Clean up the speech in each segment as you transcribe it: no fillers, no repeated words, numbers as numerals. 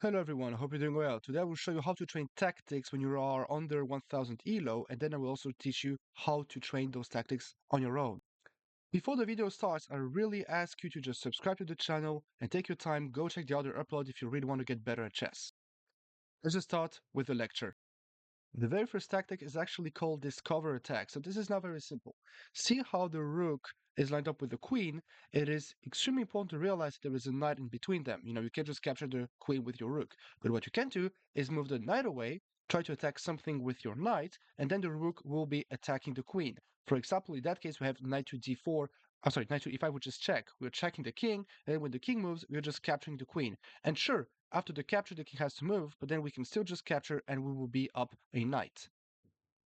Hello everyone, I hope you're doing well. Today I will show you how to train tactics when you are under 1000 elo, and then I will also teach you how to train those tactics on your own. Before the video starts, I really ask you to just subscribe to the channel and take your time, go check the other upload if you really want to get better at chess. Let's just start with the lecture. The very first tactic is actually called discover attack. So this is now very simple. See how the rook is lined up with the queen. It is extremely important to realize there is a knight in between them. You can't just capture the queen with your rook. But what you can do is move the knight away, try to attack something with your knight, and then the rook will be attacking the queen. For example, in that case, we have knight to d4. Oh, sorry, knight to e5, which is check. We're checking the king, and when the king moves, we're just capturing the queen. And sure, after the capture, the king has to move, but then we can still just capture and we will be up a knight.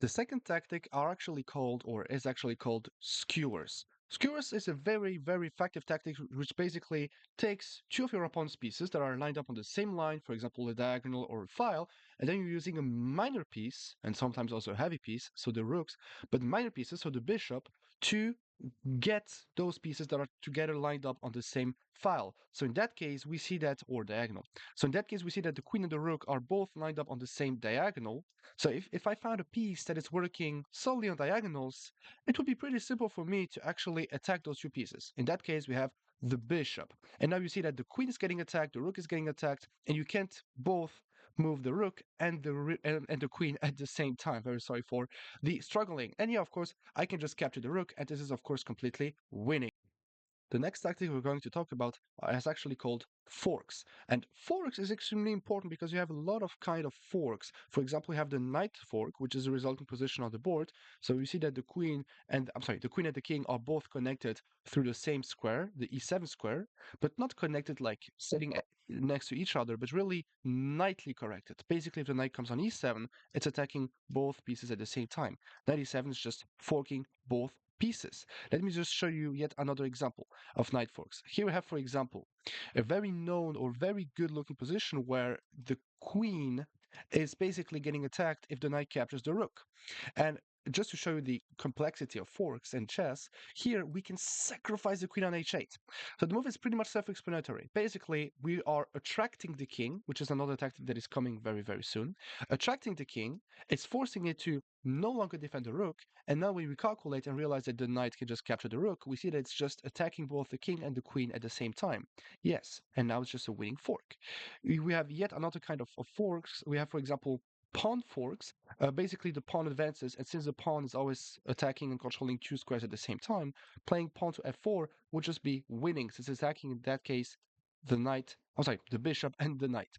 The second tactic are actually called, or is actually called, skewers. Skewers is a very, very effective tactic which basically takes two of your opponent's pieces that are lined up on the same line, for example, a diagonal or a file, and then you're using a minor piece, and sometimes also a heavy piece, so the rooks, but minor pieces, so the bishop, to get those pieces that are together lined up on the same file. So in that case, we see that, or diagonal. So in that case, we see that the queen and the rook are both lined up on the same diagonal. So if I found a piece that is working solely on diagonals, it would be pretty simple for me to actually attack those two pieces. In that case, we have the bishop. And now you see that the queen is getting attacked, the rook is getting attacked, and you can't both move the rook and the queen at the same time. Very sorry for the struggling. And yeah, of course, I can just capture the rook, and this is of course completely winning. The next tactic we're going to talk about is actually called forks. And forks is extremely important because you have a lot of kind of forks. For example, you have the knight fork, which is the resulting position on the board. So you see that the queen and the king are both connected through the same square, the e7 square, but not connected like sitting next to each other, but really knightly corrected. Basically, if the knight comes on e7, it's attacking both pieces at the same time. Knight e7 is just forking both pieces. Let me just show you yet another example of knight forks. Here we have, for example, a very known or very good looking position where the queen is basically getting attacked if the knight captures the rook. And just to show you the complexity of forks and chess, here we can sacrifice the queen on h8. So the move is pretty much self-explanatory. Basically, we are attracting the king, which is another tactic that is coming very, very soon. Attracting the king, it's forcing it to no longer defend the rook, and now when we calculate and realize that the knight can just capture the rook, we see that it's just attacking both the king and the queen at the same time. Yes, and now it's just a winning fork. We have yet another kind of forks. We have, for example, pawn forks. Basically, the pawn advances, and since the pawn is always attacking and controlling two squares at the same time, playing pawn to f4 would just be winning, since it's attacking in that case the bishop and the knight.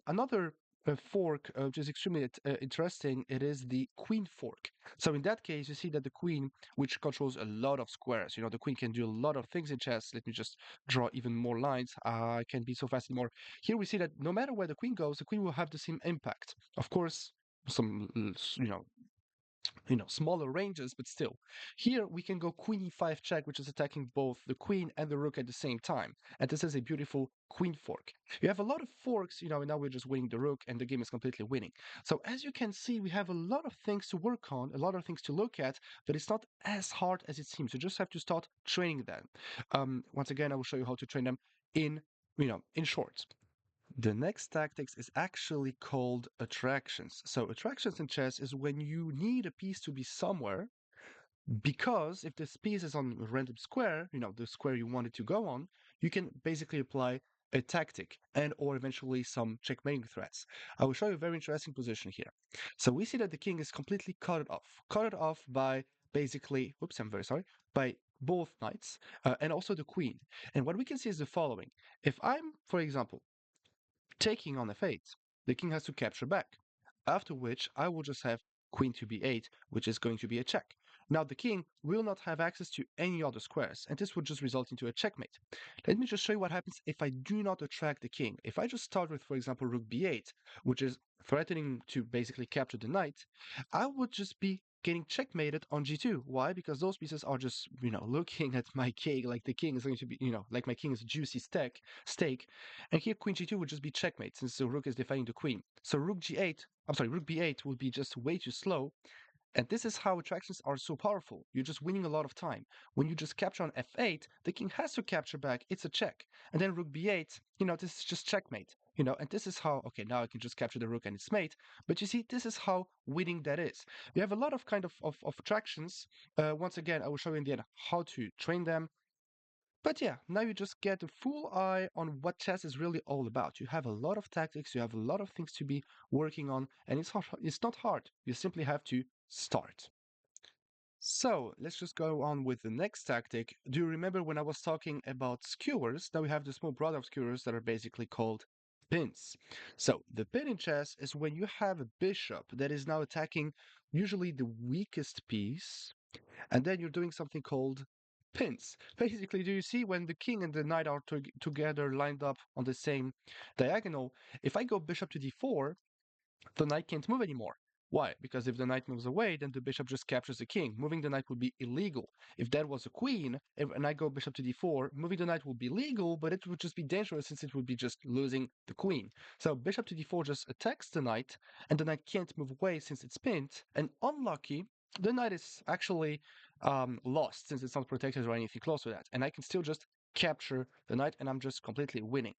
Another fork, which is extremely interesting, it is the queen fork. So in that case, you see that the queen, which controls a lot of squares, the queen can do a lot of things in chess. Let me just draw even more lines. I can be so fast anymore. Here we see that no matter where the queen goes, the queen will have the same impact. Of course, some, smaller ranges, but still. Here we can go queen e5 check, which is attacking both the queen and the rook at the same time. And this is a beautiful queen fork. You have a lot of forks, and now we're just winning the rook and the game is completely winning. So as you can see, we have a lot of things to work on, a lot of things to look at, but it's not as hard as it seems. You just have to start training them. Once again, I will show you how to train them in short. The next tactics is actually called attractions. So attractions in chess is when you need a piece to be somewhere, because if this piece is on a random square, the square you want it to go on, you can basically apply a tactic and or eventually some checkmating threats. I will show you a very interesting position here. So we see that the king is completely cut it off by basically, oops, I'm very sorry, by both knights and also the queen. And what we can see is the following. If I'm, for example, taking on f8, the king has to capture back, after which I will just have queen to b8, which is going to be a check. Now the king will not have access to any other squares, and this would just result into a checkmate. Let me just show you what happens if I do not attract the king. If I just start with, for example, rook b8, which is threatening to basically capture the knight, I would just be getting checkmated on g2. Why? Because those pieces are just, looking at my king like the king is going to be, like my king is a juicy steak. And here queen g2 would just be checkmate since the rook is defending the queen. So rook b8 would be just way too slow. And this is how attractions are so powerful. You're just winning a lot of time. When you just capture on f8, the king has to capture back. It's a check. And then rook b8, this is just checkmate. And this is how, okay, now I can just capture the rook and its mate. But you see, this is how winning that is. You have a lot of kind of attractions. Once again, I will show you in the end how to train them. But yeah, now you just get a full eye on what chess is really all about. You have a lot of tactics, you have a lot of things to be working on, and it's not hard. You simply have to start. So let's just go on with the next tactic. Do you remember when I was talking about skewers? Now we have the small brother of skewers that are basically called pins. So the pin in chess is when you have a bishop that is now attacking usually the weakest piece, and then you're doing something called pins. Basically, do you see when the king and the knight are together lined up on the same diagonal? If I go bishop to d4, the knight can't move anymore. Why? Because if the knight moves away, then the bishop just captures the king. Moving the knight would be illegal. If that was a queen, and I go bishop to d4, moving the knight would be legal, but it would just be dangerous since it would be just losing the queen. So bishop to d4 just attacks the knight, and the knight can't move away since it's pinned. And unlucky, the knight is actually lost since it's not protected or anything close to that. And I can still just capture the knight, and I'm just completely winning.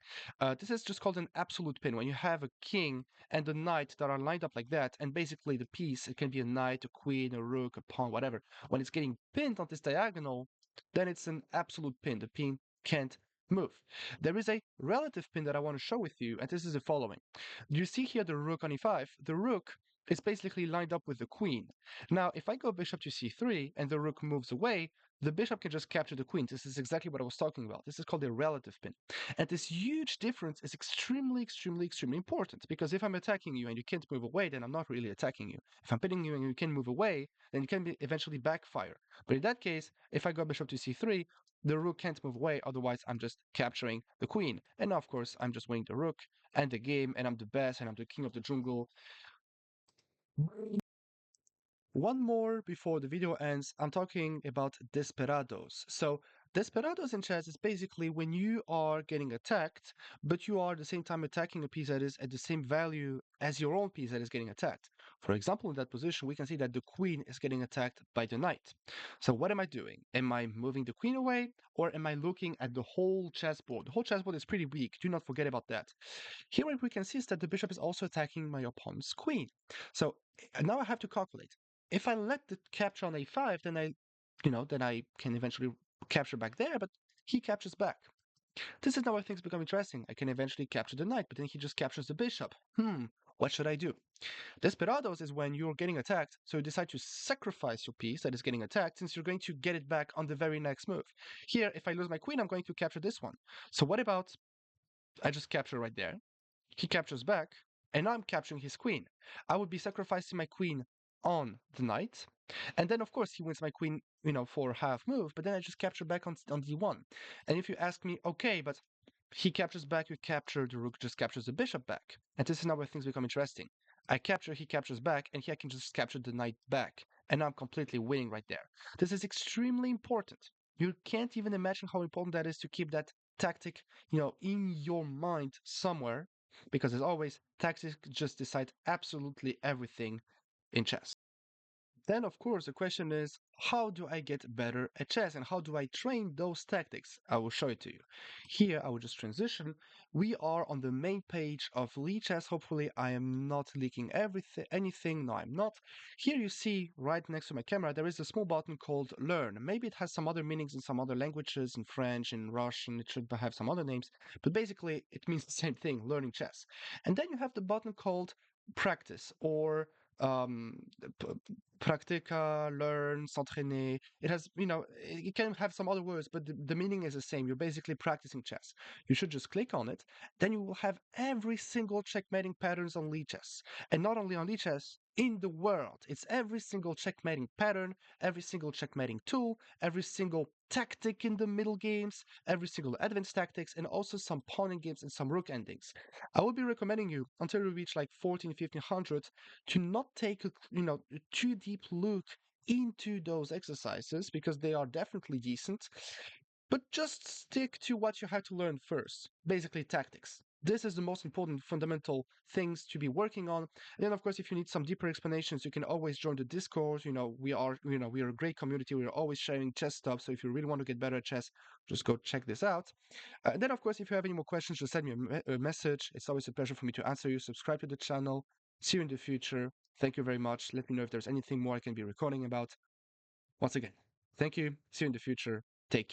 This is just called an absolute pin. When you have a king and the knight that are lined up like that, and basically the piece, it can be a knight, a queen, a rook, a pawn, whatever. When it's getting pinned on this diagonal, then it's an absolute pin. The pin can't move. There is a relative pin that I want to show with you, and this is the following. You see here the rook on e5. The rook is basically lined up with the queen. Now, if I go bishop to c3 and the rook moves away, the bishop can just capture the queen. This is exactly what I was talking about. This is called a relative pin. And this huge difference is extremely, extremely, extremely important because if I'm attacking you and you can't move away, then I'm not really attacking you. If I'm pinning you and you can move away, then it can eventually backfire. But in that case, if I go bishop to c3, the rook can't move away, otherwise I'm just capturing the queen. And now, of course, I'm just winning the rook and the game, and I'm the best, and I'm the king of the jungle. One more before the video ends, I'm talking about desperados. So, desperados in chess is basically when you are getting attacked, but you are at the same time attacking a piece that is at the same value as your own piece that is getting attacked. For example, in that position, we can see that the queen is getting attacked by the knight. So, what am I doing? Am I moving the queen away, or am I looking at the whole chessboard? The whole chessboard is pretty weak. Do not forget about that. Here, what we can see is that the bishop is also attacking my opponent's queen. So, now I have to calculate. If I let the capture on a5, then I can eventually capture back there, but he captures back. This is now where things become interesting. I can eventually capture the knight, but then he just captures the bishop. What should I do? Desperados is when you're getting attacked, so you decide to sacrifice your piece that is getting attacked since you're going to get it back on the very next move. Here, if I lose my queen, I'm going to capture this one. So what about I just capture right there? He captures back, and I'm capturing his queen. I would be sacrificing my queen on the knight, and then of course he wins my queen, for half move, but then I just capture back on d1. And if you ask me, okay, but he captures back, you capture the rook, just captures the bishop back. And this is now where things become interesting. I capture, he captures back, and here I can just capture the knight back. And I'm completely winning right there. This is extremely important. You can't even imagine how important that is to keep that tactic, in your mind somewhere, because as always, tactics just decide absolutely everything in chess. Then, of course, the question is, how do I get better at chess and how do I train those tactics? I will show it to you. Here, I will just transition. We are on the main page of Lee Chess. Hopefully, I am not leaking anything. No, I'm not. Here you see right next to my camera, there is a small button called Learn. Maybe it has some other meanings in some other languages, in French, in Russian. It should have some other names. But basically, it means the same thing, learning chess. And then you have the button called Practice or um, practica, learn, s'entraîner. It has, it can have some other words, but the meaning is the same. You're basically practicing chess. You should just click on it. Then you will have every single checkmating patterns on Lichess. And not only on Lichess, in the world. It's every single checkmating pattern, every single checkmating tool, every single tactic in the middle games, every single advanced tactics, and also some pawning games and some rook endings. I would be recommending you until you reach like 14, 1500 to not take a too deep look into those exercises because they are definitely decent, but just stick to what you have to learn first, basically tactics. This is the most important fundamental things to be working on. And then, of course, if you need some deeper explanations, you can always join the Discord. We are a great community. We are always sharing chess stuff. So if you really want to get better at chess, just go check this out. And then, of course, if you have any more questions, just send me a message. It's always a pleasure for me to answer you. Subscribe to the channel. See you in the future. Thank you very much. Let me know if there's anything more I can be recording about. Once again, thank you. See you in the future. Take care.